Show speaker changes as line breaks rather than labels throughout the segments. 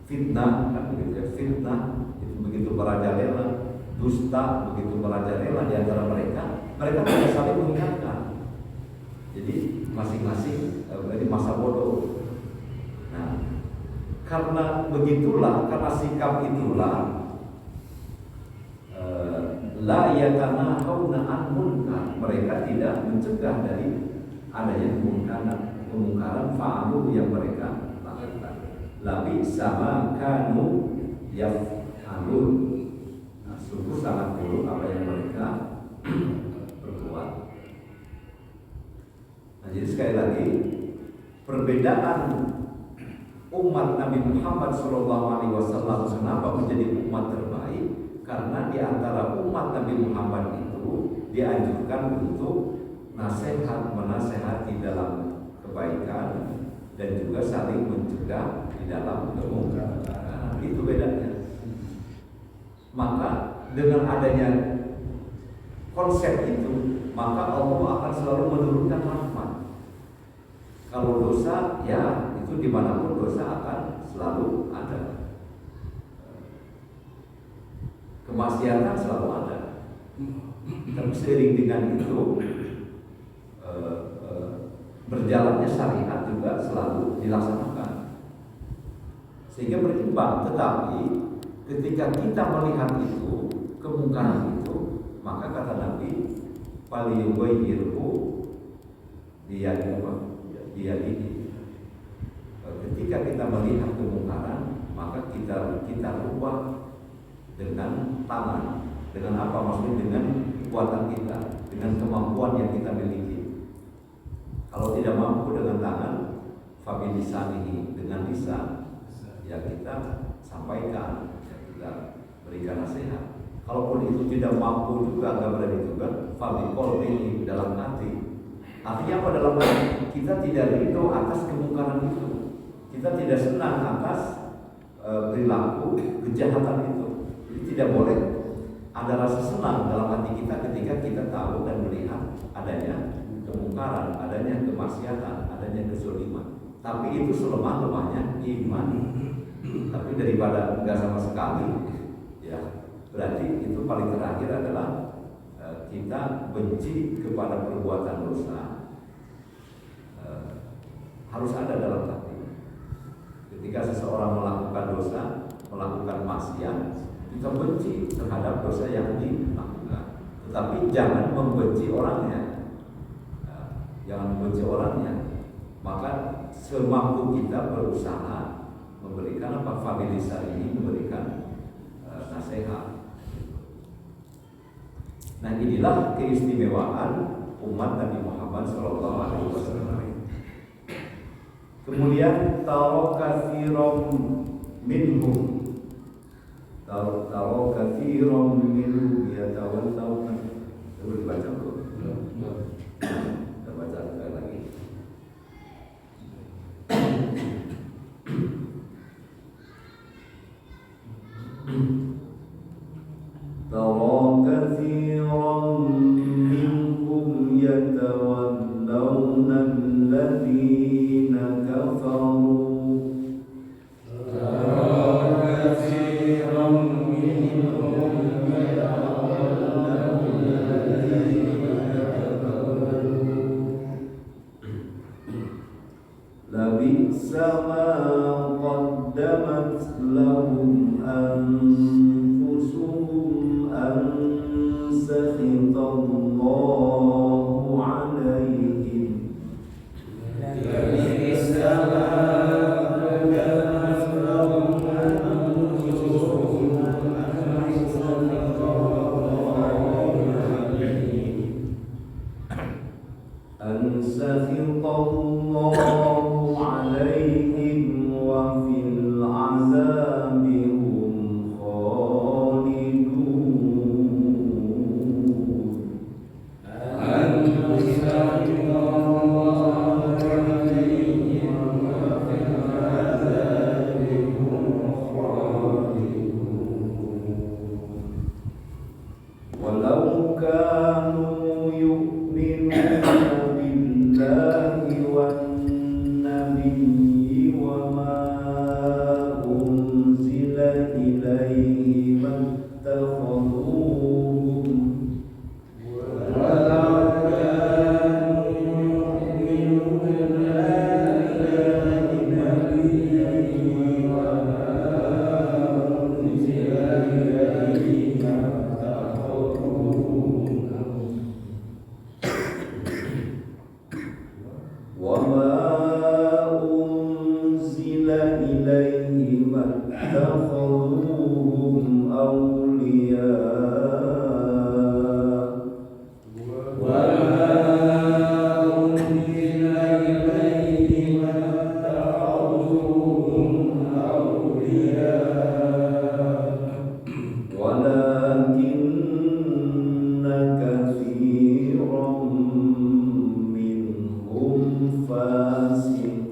fitnah, kan begitu ya, fitnah itu begitu merajalela, dusta begitu merajalela di antara mereka tidak saling mengingatkan. Jadi masing-masing dari masa bodoh. Nah, karena begitulah, karena sikap itulah la yatanahawna an munkar, mereka tidak mencegah dari adanya kemungkaran fa'alu yang mereka lakukan. Labi sama kanu yaf'alun. Nah, sungguh sangat buruk apa yang mereka perbuat. Nah, jadi sekali lagi perbedaan umat Nabi Muhammad SAW kenapa menjadi umat terbaik? Karena di antara umat Nabi Muhammad itu dianjurkan untuk menasehati dalam kebaikan dan juga saling mencegah di dalam kemungkaran. Nah, itu bedanya. Maka dengan adanya konsep itu, maka Allah akan selalu menurunkan rahmat. Kalau dosa, ya itu dimanapun dosa akan selalu ada. Kemaksiatan selalu ada. Tapi seiring dengan itu berjalannya syariat juga selalu dilaksanakan sehingga berimbang. Tetapi ketika kita melihat itu kemungkaran itu, maka kata Nabi paliyubayyirhu dia ini. Ketika kita melihat kemungkaran, maka kita rubah dengan tangan. Dengan apa? Maksudnya dengan kekuatan kita, dengan kemampuan yang kita miliki. Kalau tidak mampu dengan tangan, fabilisanihi, dengan lisan, ya kita sampaikan, ya kita berikan nasihat. Kalaupun itu tidak mampu juga, nggak berani juga, fabiqolbihi, dalam hati. Artinya apa dalam hati? Kita tidak ridho atas kemungkaran itu. Kita tidak senang atas perilaku kejahatan itu. Jadi tidak boleh ada rasa senang dalam hati kita ketika kita tahu dan melihat adanya kemungkaran, adanya kemaksiatan, adanya kezaliman. Tapi itu selemah-lemahnya iman. Tapi daripada enggak sama sekali, ya berarti itu paling terakhir adalah kita benci kepada perbuatan dosa. Harus ada dalam hati. Ketika seseorang melakukan dosa, melakukan maksiat, kita benci terhadap dosa yang dilakukan. Tetapi jangan membenci orangnya. Jangan membenci orangnya. Maka semampu kita berusaha memberikan apa? Familisar ini memberikan nasihat. Nah, inilah keistimewaan umat Nabi Muhammad SAW. Kemudian taro katsiran minhum yatawallawna. Coba dibaca dulu. Kita baca sekali lagi. Taro katsiran minhum yatawallawna alladhina kafaru.
اتخذوهم أولياء وما أنزل إليهم اتخذوهم أولياء ولكن كثيرا منهم فاسقون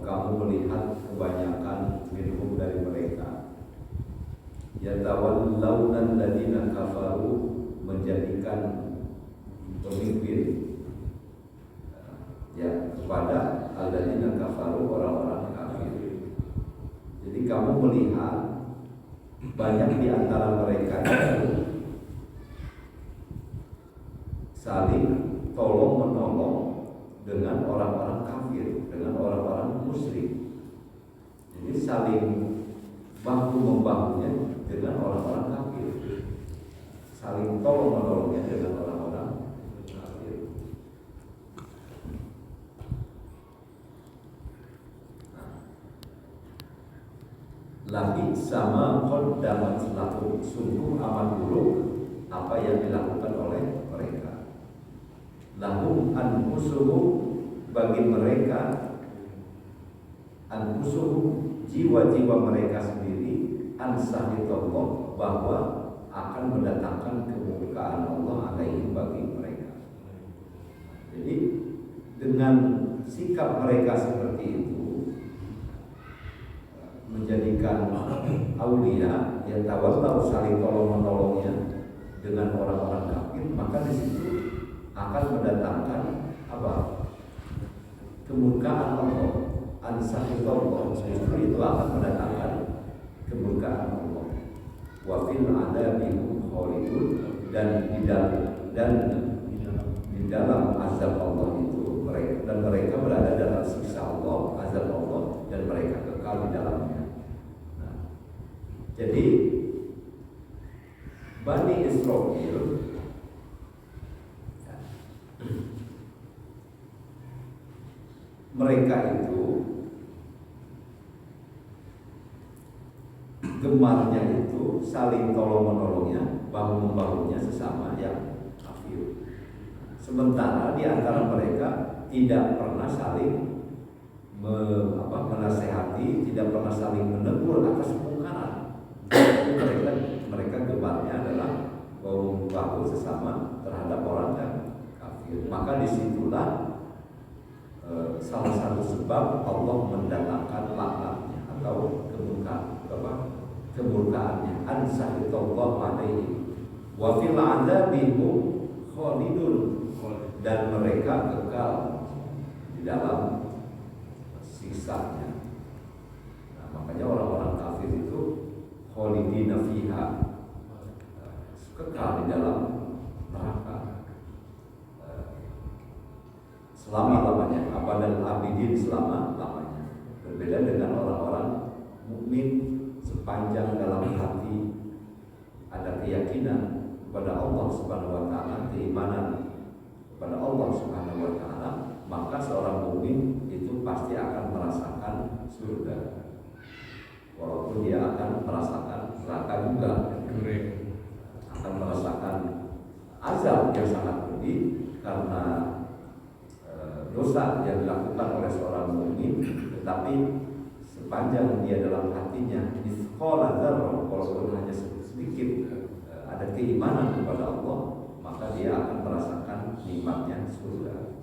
kamu melihat kebanyakan minhum dari mereka yatawallawna alladziina kafaru menjadikan pemimpin ya kepada alladziina kafaru orang-orang kafir. Jadi kamu melihat banyak di antara mereka itu saling tolong menolong dengan orang-orang kafir, dengan orang-orang musyrik. Jadi saling bahu membahunya dengan orang-orang kafir, saling tolong menolongnya dengan orang-orang kafir. Lagi sama qaddamat lahum, sungguh amat buruk apa yang dilakukan oleh mereka. Lahum anfusuhum, bagi mereka anfusuhum, jiwa-jiwa mereka sendiri, ansahitullah, bahwa akan mendatangkan kemurkaan Allah alaihim, bagi mereka. Jadi dengan sikap mereka seperti itu menjadikan aulia yang tawallahu, saling tolong menolongnya dengan orang-orang kafir, maka di situ akan mendatangkan apa? Kemurkaan Allah. Ansahitullah, justru itu akan mendatangkan kemurkaan Allah. Wa fil adabihum khalidun, dan di dalam azab Allah itu mereka, dan mereka berada dalam siksa Allah, azab Allah, dan mereka kekal di dalamnya. Nah, jadi Bani Israil mereka itu gemarnya itu saling tolong menolongnya, bahu membahunya sesama yang kafir. Sementara di antara mereka tidak pernah saling menasehati, tidak pernah saling menegur atas kemungkaran. Mereka gemarnya adalah bahu membahu sesama terhadap orang yang kafir. Maka disitulah salah satu sebab Allah mendatangkan laknatnya atau kemurkaannya. Ansahitullah alaihi wa fil adzabihum khalidun, dan mereka kekal di dalam siksanya. Nah, makanya orang-orang kafir itu khalidina fiha, kekal di dalam neraka selama-lamanya, abadal abidin, selama-lamanya. Berbeda dengan orang-orang mukmin, sepanjang dalam hati ada keyakinan kepada Allah Subhanahu wa taala, keimanan kepada Allah Subhanahu wa taala, maka seorang mukmin itu pasti akan merasakan surga. Walaupun dia akan merasakan neraka juga, akan merasakan azab yang sangat pedih karena dosa yang dilakukan oleh seorang mukmin. Tetapi sepanjang dia dalam hatinya mithqala dzarrah, walaupun hanya sedikit ada keimanan kepada Allah, maka dia akan merasakan nikmatnya surga.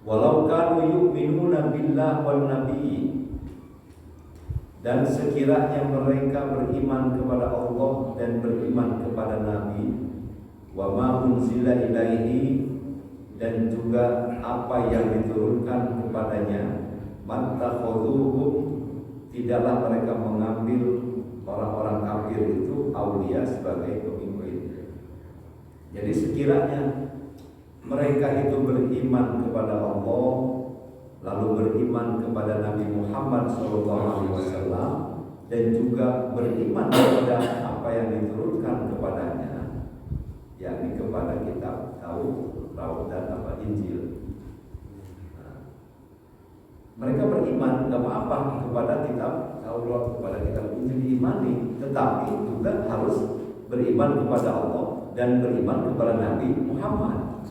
Walau kanu yu'minuna billah wan nabiyyi, dan sekiranya mereka beriman kepada Allah dan beriman kepada Nabi, wa ma unzila ilaihi, dan juga apa yang diturunkan kepadanya, mattakhadhuhum, tidaklah mereka mengambil orang-orang kafir itu aulia sebagai pemimpin. Jadi sekiranya mereka itu beriman kepada Allah, lalu beriman kepada Nabi Muhammad SAW dan juga beriman kepada apa yang diturunkan kepadanya, yakni kepada kitab Taurat dan Injil. Mereka beriman, gak apa-apa kepada kitab Taurat, kepada kitab Injil diimani, tetapi juga harus beriman kepada Allah dan beriman kepada Nabi Muhammad.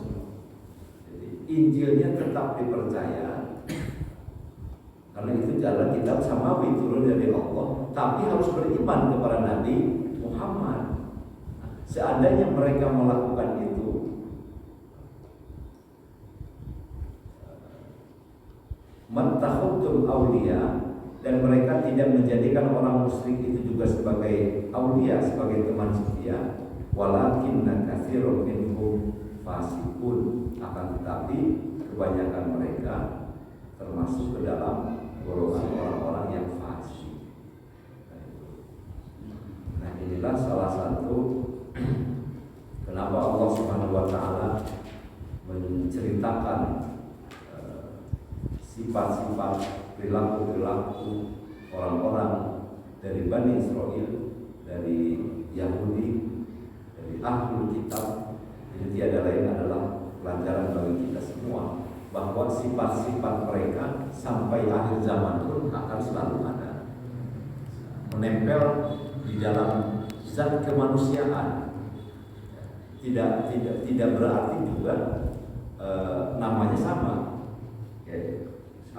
Jadi Injilnya tetap dipercaya, karena itu jalan kitab samawi turun dari Allah, tapi harus beriman kepada Nabi Muhammad. Seandainya mereka melakukan itu, mattakhudtum auliya, dan mereka tidak menjadikan orang musyrik itu juga sebagai aulia, sebagai teman setia, walakinna katsirun minhum fasiqun, akan tetapi kebanyakan mereka termasuk ke dalam golongan orang-orang yang fasik. Nah, inilah salah satu kenapa Allah Subhanahu wa taala menceritakan sifat-sifat perilaku-perilaku orang-orang dari Bani Israel, dari Yahudi, dari Ahlul Kitab. Ini tiada lain adalah pelajaran bagi kita semua, bahwa sifat-sifat mereka sampai akhir zaman pun akan selalu ada, menempel di dalam zat kemanusiaan. Tidak berarti juga namanya sama.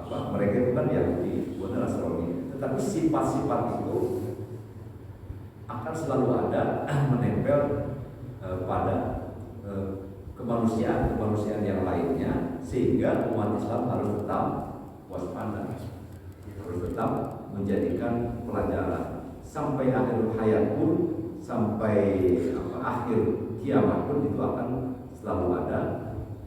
Mereka itu kan Yahudi, bukan Nasrani, tetapi sifat-sifat itu akan selalu ada, menempel pada kemanusiaan yang lainnya, sehingga umat Islam harus tetap waspada, harus tetap menjadikan pelajaran sampai akhir hayat pun, sampai akhir kiamat pun itu akan selalu ada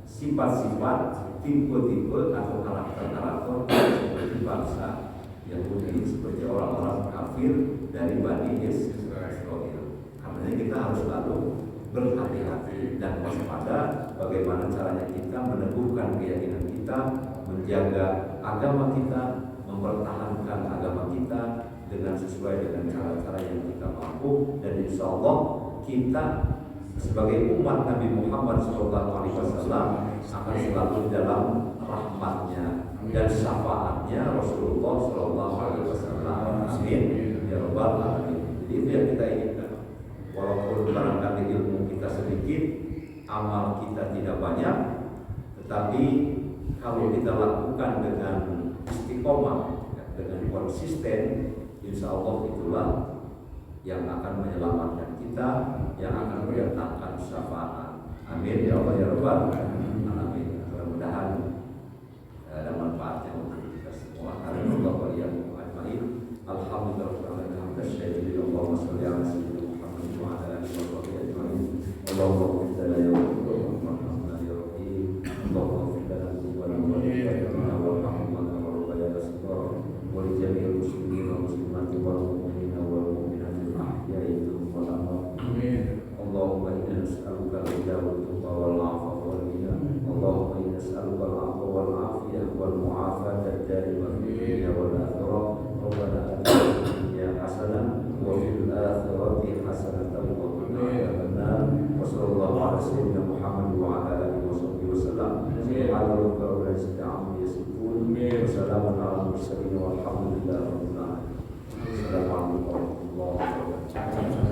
sifat-sifat, tipe-tipe atau karakter-karakter seperti bangsa Yahudi, seperti orang-orang kafir dari Bani Israel. Karena kita harus selalu berhati-hati dan waspada bagaimana caranya kita meneguhkan keyakinan kita, menjaga agama kita, mempertahankan agama kita dengan sesuai dengan cara-cara yang kita mampu, dan insya Allah kita sebagai umat Nabi Muhammad SAW akan selalu dalam rahmatnya dan syafaatnya Rasulullah SAW. Amin ya rabbal alamin. Jadi itu yang kita inginkan. Walaupun barangkali ilmu kita sedikit, amal kita tidak banyak, tetapi kalau kita lakukan dengan istiqomah, dengan konsisten, insya Allah itulah yang akan menyelamatkan kita, yang akan mendatangkan syafaat. Amin ya Allah ya rabbal alamin. Mudah-mudahan ada manfaatnya untuk kita semua. Alhamdulillah wa iyyakum ajmain. Alhamdulillah Allahumma shalli ala sayyidina Muhammad wa ala alihi wa sahbihi ajmain. Allahumma ighfir lana ya Rabbana ya Rahim. Allahumma ighfir lana dhunubanana wa rahmatana wa rabbayana saghira wa li jami'il muslimin wa muslimati wal mu'minina wal mu'minati al-ahya'i minhum wal amwat. Allahumma inna nas'aluka al-huda wat tuqa wal 'afwa wal ghina. Allahumma inna nas'aluka al-'afwa wal 'afiyah wal mu'afata ad-daimah fid dunya wal akhirah. Rabbana atina fid dunya hasanah wa fil akhirati hasanatan wa qina adzabannar. Wa sallallahu ala sayyidina Muhammad wa ala alihi wa sahbihi wasallam. Subhana rabbika rabbil izzati amma yasifun wa salamun ala al-mursalin walhamdulillahi rabbil alamin. Assalamualaikum warahmatullahi wabarakatuh.